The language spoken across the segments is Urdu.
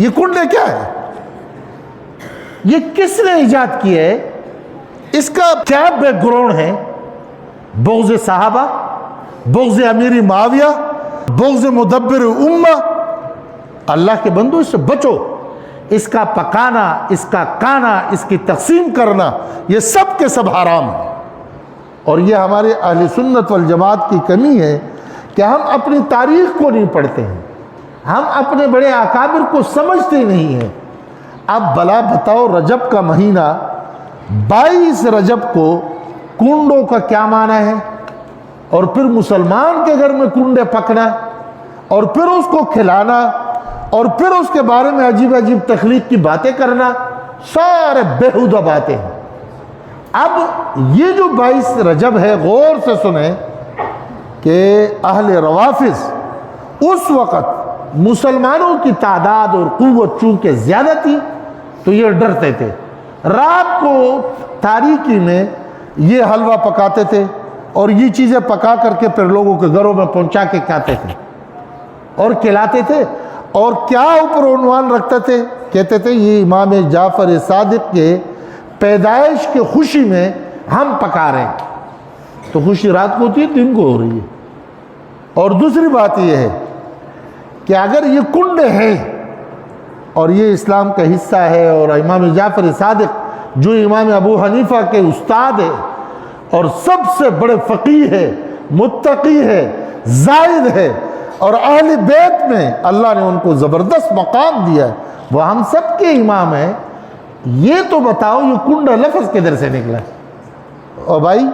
یہ کنڈے کیا ہے؟ یہ کس نے ایجاد کیا ہے؟ اس کا کیا بیک گراؤنڈ ہے؟ بغض صحابہ، بغض امیر معاویہ، بغض مدبر امہ؟ اللہ کے بندو اس سے بچو. اس کا پکانا، اس کا کانا، اس کی تقسیم کرنا، یہ سب کے سب حرام ہے. اور یہ ہمارے اہل سنت والجماعت کی کمی ہے کہ ہم اپنی تاریخ کو نہیں پڑھتے ہیں، ہم اپنے بڑے اکابر کو سمجھتے نہیں ہیں. اب بلا بتاؤ، رجب کا مہینہ 22 رجب کو کنڈوں کا کیا معنی ہے؟ اور پھر مسلمان کے گھر میں کنڈے پکنا اور پھر اس کو کھلانا اور پھر اس کے بارے میں عجیب عجیب تخلیق کی باتیں کرنا، سارے بیہودہ باتیں ہیں. اب یہ جو 22 رجب ہے، غور سے سنیں کہ اہل روافظ اس وقت مسلمانوں کی تعداد اور قوت چونکہ زیادہ تھی تو یہ ڈرتے تھے. رات کو تاریکی میں یہ حلوہ پکاتے تھے اور یہ چیزیں پکا کر کے پھر لوگوں کے گھروں میں پہنچا کے کھاتے تھے اور کھلاتے تھے. اور کیا اوپر عنوان رکھتے تھے؟ کہتے تھے یہ امام جعفر صادق کے پیدائش کی خوشی میں ہم پکا رہے ہیں. تو خوشی رات کو ہوتی ہے، دن کو ہو رہی ہے. اور دوسری بات یہ ہے کہ اگر یہ کنڈے ہیں اور یہ اسلام کا حصہ ہے اور امام جعفر صادق جو امام ابو حنیفہ کے استاد ہے اور سب سے بڑے فقیہ ہے، متقی ہے، زاہد ہے، اور اہل بیت میں اللہ نے ان کو زبردست مقام دیا ہے، وہ ہم سب کے امام ہیں، یہ تو بتاؤ یہ کنڈا لفظ کدھر سے نکلا؟ اور بھائی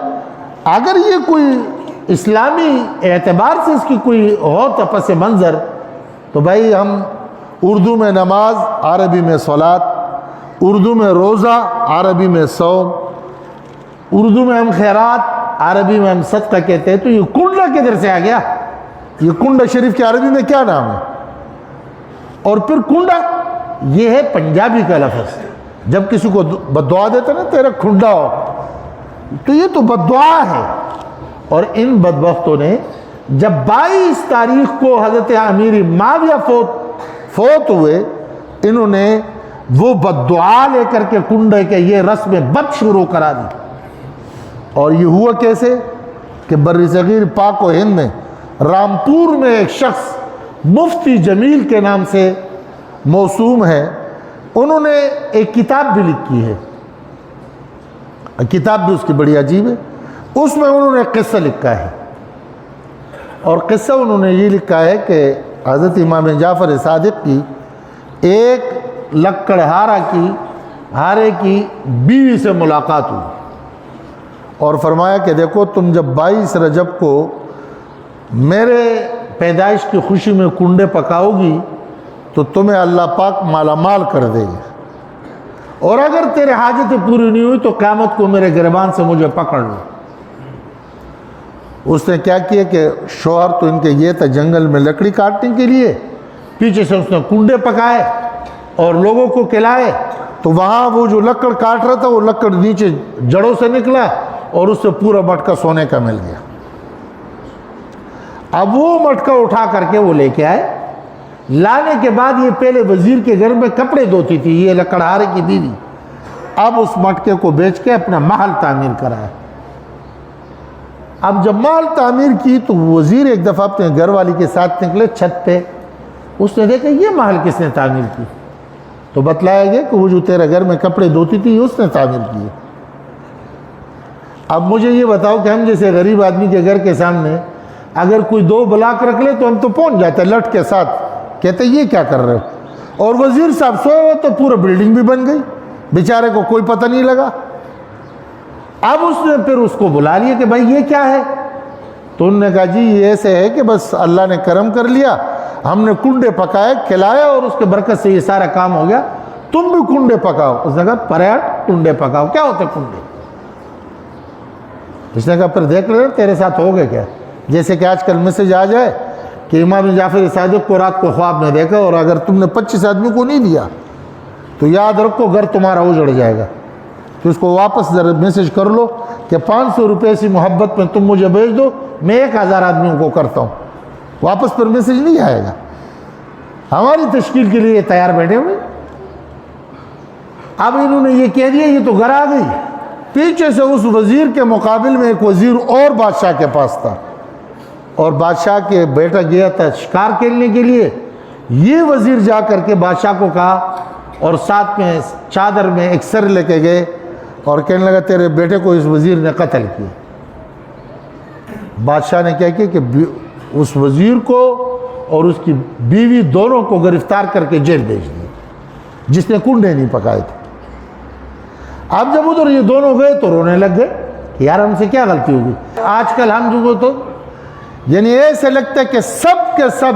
اگر یہ کوئی اسلامی اعتبار سے اس کی کوئی ہو پس منظر تو بھائی ہم اردو میں نماز، عربی میں صلاۃ، اردو میں روزہ، عربی میں صوم، اردو میں ہم خیرات، عربی میں ہم صدقہ کہتے ہیں. تو یہ کنڈا کدھر سے آ گیا؟ یہ کنڈا شریف کے عربی میں کیا نام ہے؟ اور پھر کنڈا یہ ہے پنجابی کا لفظ. جب کسی کو بددعا دیتا نا تیرا کھنڈا ہو، تو یہ تو بددعا ہے. اور ان بدبختوں نے جب 22 تاریخ کو حضرت امیر معاویہ فوت ہوئے، انہوں نے وہ بددعا لے کر کے کنڈے کے یہ رسم بد شروع کرا دی. اور یہ ہوا کیسے کہ بر صغیر پاک و ہند میں رامپور میں ایک شخص مفتی جمیل کے نام سے موسوم ہے، انہوں نے ایک کتاب بھی لکھی ہے. کتاب بھی اس کی بڑی عجیب ہے. اس میں انہوں نے قصہ لکھا ہے، اور قصہ انہوں نے یہ لکھا ہے کہ حضرت امام جعفر صادق کی ایک لکڑہارے کی بیوی سے ملاقات ہوئی اور فرمایا کہ دیکھو تم جب 22 رجب کو میرے پیدائش کی خوشی میں کنڈے پکاؤ گی تو تمہیں اللہ پاک مالا مال کر دے گا، اور اگر تیرے حاجتیں پوری نہیں ہوئی تو قیامت کو میرے گریبان سے مجھے پکڑ لو. اس نے کیا کیا کہ شوہر تو ان کے یہ تھا جنگل میں لکڑی کاٹنے کے لیے، پیچھے سے اس نے کنڈے پکائے اور لوگوں کو کھلائے. تو وہاں وہ جو لکڑ کاٹ رہا تھا وہ لکڑ نیچے جڑوں سے نکلا اور اس سے پورا مٹکا سونے کا مل گیا. اب وہ مٹکا اٹھا کر کے وہ لے کے آئے. لانے کے بعد یہ پہلے وزیر کے گھر میں کپڑے دھوتی تھی یہ لکڑہارے کی بیوی، اب اس مٹکے کو بیچ کے اپنا محل تعمیر کرایا. اب جب محل تعمیر کی تو وزیر ایک دفعہ اپنے گھر والی کے ساتھ نکلے چھت پہ. اس نے دیکھا یہ محل کس نے تعمیر کی؟ تو بتلایا گیا کہ وہ جو تیرے گھر میں کپڑے دھوتی تھی اس نے تعمیر کی. اب مجھے یہ بتاؤ کہ ہم جیسے غریب آدمی کے گھر کے سامنے اگر کوئی 2 بلاک رکھ لے تو ہم تو پہنچ جاتے لٹ کے ساتھ، کہتے یہ کیا کر رہے ہو؟ اور وزیر صاحب سوئے ہوئے تو پورا بلڈنگ بھی بن گئی، بیچارے کو کوئی پتہ نہیں لگا. اب اس نے پھر اس کو بلا لیا کہ بھائی یہ کیا ہے؟ تو انہوں نے کہا جی یہ ایسے ہے کہ بس اللہ نے کرم کر لیا، ہم نے کنڈے پکائے کھلائے اور اس کے برکت سے یہ سارا کام ہو گیا، تم بھی کنڈے پکاؤ. اس نے کہا پریاٹ کنڈے پکاؤ، کیا ہوتے کنڈے؟ اس نے کہا پھر دیکھ لے تیرے ساتھ ہو گئے کیا؟ جیسے کہ آج کل میسج آ جائے کہ امام جعفر صادق کو رات کو خواب میں دیکھا اور اگر تم نے 25 آدمی کو نہیں دیا تو یاد رکھو گھر تمہارا اجڑ جائے گا. تو اس کو واپس ذرا میسج کر لو کہ 500 روپے سے محبت میں تم مجھے بھیج دو، میں 1000 آدمیوں کو کرتا ہوں. واپس پر میسج نہیں آئے گا. ہماری تشکیل کے لیے تیار بیٹھے ہوئے. اب انہوں نے یہ کہہ دیا یہ تو گھر آ گئی. پیچھے سے اس وزیر کے مقابل میں ایک وزیر اور بادشاہ کے پاس تھا, اور بادشاہ کے بیٹا گیا تھا شکار کھیلنے کے لیے. یہ وزیر جا کر کے بادشاہ کو کہا, اور ساتھ میں چادر میں ایک سر لے کے گئے اور کہنے لگا تیرے بیٹے کو اس وزیر نے قتل کیا. بادشاہ نے کیا کہ اس وزیر کو اور اس کی بیوی دونوں کو گرفتار کر کے جیل بھیج دیا, جس نے کنڈے نہیں پکائے تھے. اب جب ادھر یہ دونوں گئے تو رونے لگ گئے کہ یار ہم سے کیا غلطی ہوگی. آج کل ہم جو تو یعنی ایسے لگتا ہے کہ سب کے سب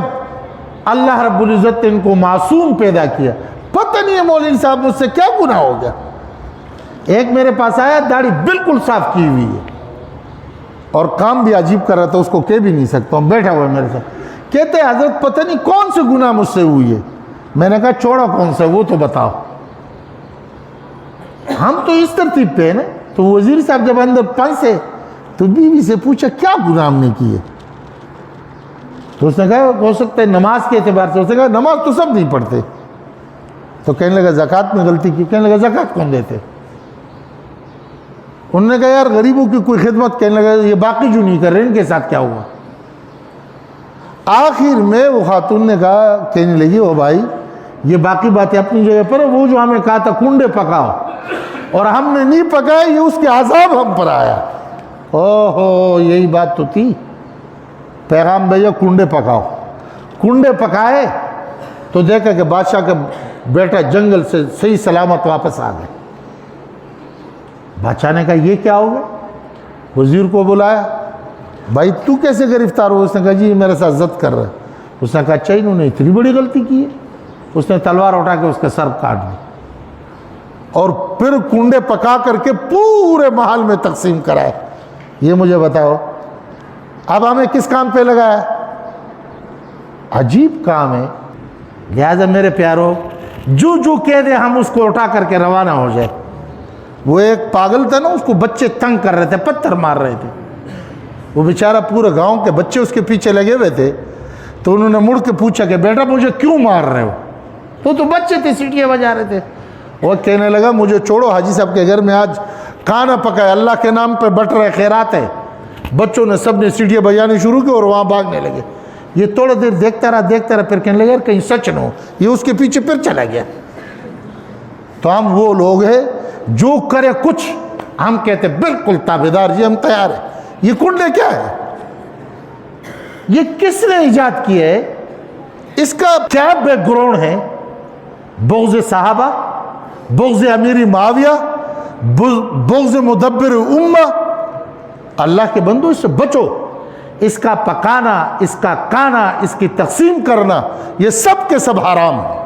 اللہ رب العزت نے ان کو معصوم پیدا کیا. پتہ نہیں ہے مولوی صاحب مجھ سے کیا گناہ ہو گیا. ایک میرے پاس آیا, داڑھی بالکل صاف کی ہوئی ہے اور کام بھی عجیب کر رہا تھا, اس کو کہہ بھی نہیں سکتا ہوں, بیٹھا ہوا ہے میرے ساتھ. کہتے ہیں حضرت پتہ نہیں کون سے گناہ مجھ سے ہوئی ہے. میں نے کہا چھوڑا کون سا وہ تو بتاؤ. ہم تو اس ترتیب پہ ہیں نا. تو وزیر صاحب جب اندر پھنسے تو بیوی سے پوچھا کیا گناہ ہم نے کیے. تو اس نے کہا ہو سکتا ہے نماز کے اعتبار سے. اس نے کہا نماز تو سب نہیں پڑھتے. تو کہنے لگا زکوٰۃ میں غلطی کی. کہنے لگا زکوٰۃ کون دیتے. انہوں نے کہا یار غریبوں کی کوئی خدمت. کہنے لگا یہ باقی جو نہیں کر رہے ان کے ساتھ کیا ہوا. آخر میں وہ خاتون نے کہا, کہنے لگی او بھائی یہ باقی باتیں اپنی جگہ پر, وہ جو ہمیں کہا تھا کنڈے پکاؤ اور ہم نے نہیں پکائے, یہ اس کے عذاب ہم پر آیا. اوہو یہی بات تو تھی. پیغام بھیجا کنڈے پکاؤ. کنڈے پکائے تو دیکھا کہ بادشاہ کا بیٹا جنگل سے صحیح سلامت واپس آ گئے. بادشاہ نے کہا یہ کیا ہو گیا. وزیر کو بلایا, بھائی تو کیسے گرفتار ہو. اس نے کہا جی میرے ساتھ ضد کر رہا ہے. اس نے کہا اچھا انہوں نے اتنی بڑی غلطی کی ہے. اس نے تلوار اٹھا کے اس کا سر کاٹ دی اور پھر کنڈے پکا کر کے پورے محل میں تقسیم کرائے. یہ مجھے بتاؤ اب ہمیں کس کام پہ لگایا. عجیب کام ہے. لہذا میرے پیارو جو کہہ دے ہم اس کو اٹھا کر کے روانہ ہو جائے. وہ ایک پاگل تھا نا, اس کو بچے تنگ کر رہے تھے, پتھر مار رہے تھے. وہ بیچارہ پورے گاؤں کے بچے اس کے پیچھے لگے ہوئے تھے. تو انہوں نے مڑ کے پوچھا کہ بیٹا مجھے کیوں مار رہے ہو. تو بچے تھے سیٹیاں بجا رہے تھے. وہ کہنے لگا مجھے چھوڑو, حاجی صاحب کے گھر میں آج کھانا پکا ہے, اللہ کے نام پہ بٹ رہے خیرات ہے. بچوں نے سب نے سیٹیاں بجانی شروع کی اور وہاں بھاگنے لگے. یہ تھوڑا دیر دیکھتا رہا پھر کہنے لگا کہیں سچ نہ ہو. یہ اس کے پیچھے پھر چلا گیا. تو ہم وہ لوگ ہیں جو کرے کچھ ہم کہتے بالکل تابعدار, جی ہم تیار ہیں. یہ کنڈے کیا ہے, یہ کس نے ایجاد کیا ہے, اس کا کیا بیک گراؤنڈ ہے. بغض صحابہ, بغض امیر معاویہ, بغض مدبر امہ. اللہ کے بندو اس سے بچو. اس کا پکانا, اس کا کانا, اس کی تقسیم کرنا, یہ سب کے سب حرام ہے.